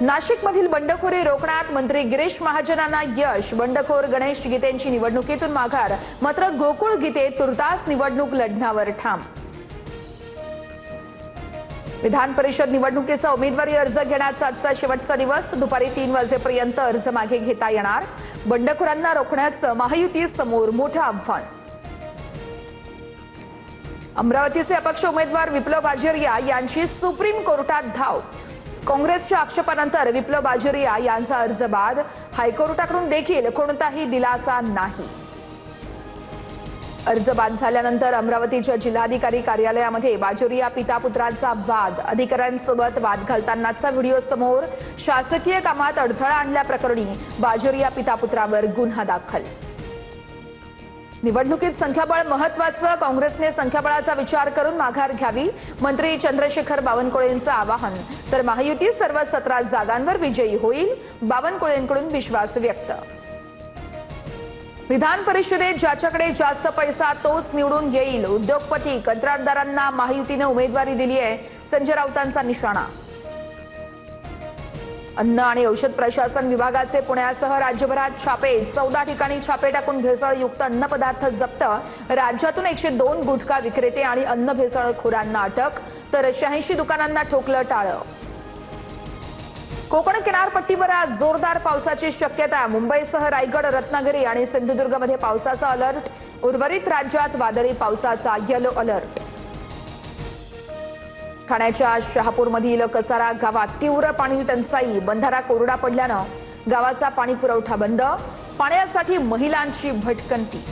नाशिकमधील बंडखोरी रोखण्यात मंत्री गिरीश महाजनांना यश। बंडखोर गणेश गीतेंची निवडणुकीतून माघार, मात्र गोकुळ गीते तुर्तास निवडणूक लढण्यावर ठाम। विधान परिषद निवडणुकीचा उमेदवारी अर्ज घेण्याचा आजचा शेवटचा दिवस। दुपारी 3 वाजेपर्यंत अर्ज मागे घेता येणार। बंडखोरांना रोखण्याचं महायुती समोर मोठं आव्हान। अमरावतीचे अपक्ष उमेदवार विप्लव बाजोरिया यांची सुप्रीम कोर्टात धाव। काँग्रेसच्या आक्षेपानंतर विप्लव बाजोरिया यांचा अर्ज बाद। हायकोर्टाकडून देखील कोणताही दिलासा नाही। अर्ज बाद झाल्यानंतर अमरावतीच्या जिल्हाधिकारी कार्यालयामध्ये बाजोरिया पिता पुत्रांचा वाद। अधिकाऱ्यांसोबत वाद घालतानाचा व्हिडिओ समोर। शासकीय कामात अडथळा आणल्याप्रकरणी बाजोरिया पिता पुत्रावर गुन्हा दाखल। निवडणुकीत संख्याबळ महत्त्वाचं, काँग्रेसने संख्याबळाचा विचार करून माघार घ्यावी। मंत्री चंद्रशेखर बावनकुळेंचं आवाहन। तर महायुती सर्व 17 जागांवर विजयी होईल, बावनकुळेंकडून विश्वास व्यक्त। विधान परिषदेत ज्याच्याकडे जास्त पैसा तोच निवडून येईल। उद्योगपती कंत्राटदारांना महायुतीने उमेदवारी दिली आहे, संजय राऊतांचा निशाणा। अन्न आणि औषध प्रशासन विभागाचे पुण्यासह राज्यभरात छापे। 14 ठिकाणी छापे टाकून भेसळयुक्त अन्न पदार्थ जप्त। राज्यातून 102 गुटखा विक्रेते आणि अन्न भेसळखोरांना अटक, तर 86 दुकानांना ठोकलं टाळं। कोकण किनारपट्टीवर आज जोरदार पावसाची शक्यता। मुंबईसह रायगड, रत्नागिरी आणि सिंधुदुर्गमध्ये पावसाचा अलर्ट। उर्वरित राज्यात वादळी पावसाचा येलो अलर्ट। ठाण्याच्या शहापूरमधील कसारा गावात तीव्र पाणी टंचाई। बंधारा कोरडा पडल्यानं गावाचा पाणी पुरवठा बंद। पाण्यासाठी महिलांची भटकंती।